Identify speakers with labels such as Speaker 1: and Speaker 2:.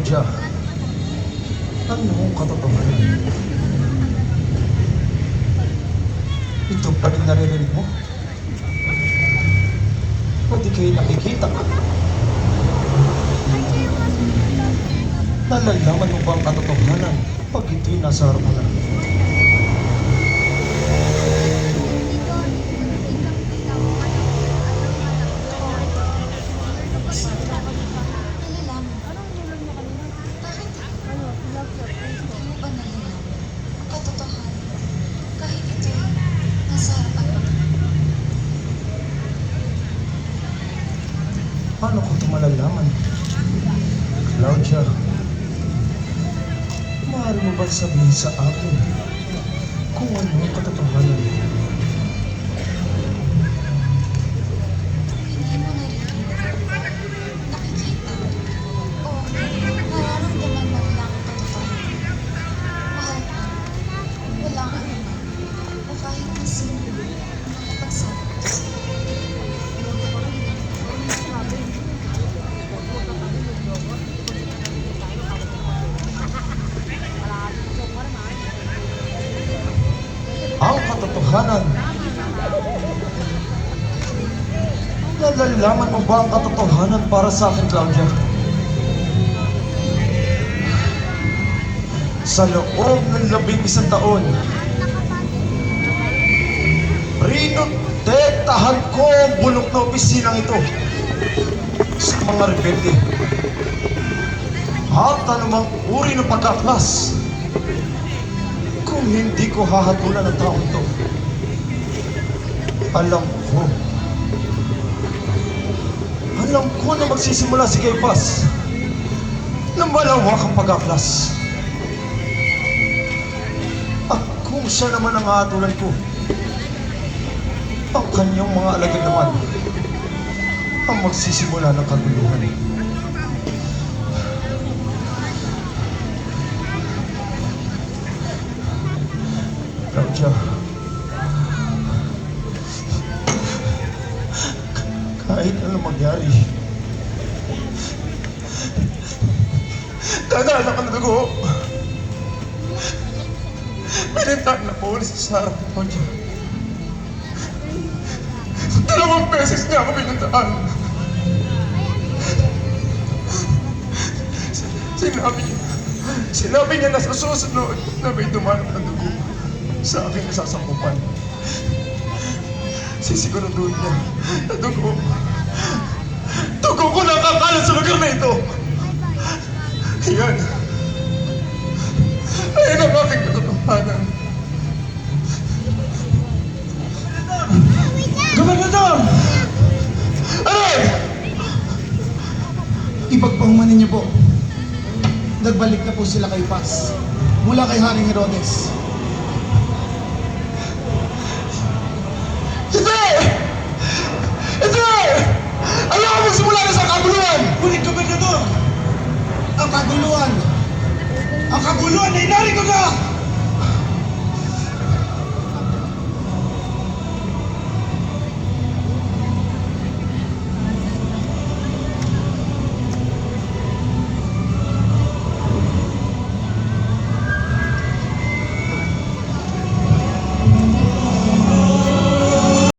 Speaker 1: Claudia, ano ang katotohanan? Ito pa rin naririnig mo? O di kayo nakikita? Nalalaman mo ba ang katotohanan pag ito'y nasa harap mo na? Paano ko ito malalaman? Claudia, maaari mo ba sabihin sa akin kung ano ang katotohanan?
Speaker 2: Hindi mo naririnig, nakikita, o nararamdaman mo lang ang katotohanan. Mahal ko, walang anuman, o kahit na sino nakapagsabi ko sa'yo.
Speaker 1: Ang katotohanan. Nalalaman mo ba ang katotohanan para sa akin, Claudia? Sa loob ng 11 taon, rinotektahan ko ang bulok na opisinang ito sa mga rebelde at anumang uri ng pagkaklas. Kung hindi ko hahatulan ang taong ito, alam ko na magsisimula si Kaypas na malawak ang pag-aklas. At kung siya naman ang hahatulan ko, ang kanyang mga alagad naman ang magsisimula ng kaguluhan. Claudia, kahit ano mangyari, dadaan ka na dugo. Pinuntahan na po ulit sa harap ni Claudia. 2 beses niya ako pinuntahan. Sinabi niya na sa susunod na may dumanap na dugo sa aking nasasakupan. Sisiguraduhin niya na dugo ko nakakalat sa lugar na ito. Yan. Ayan ang aking katotohanan.
Speaker 3: Gobernador!
Speaker 1: Aray!
Speaker 3: Ipagpahumanin niyo po. Nagbalik na po sila kay Paz mula kay Haring Herodes.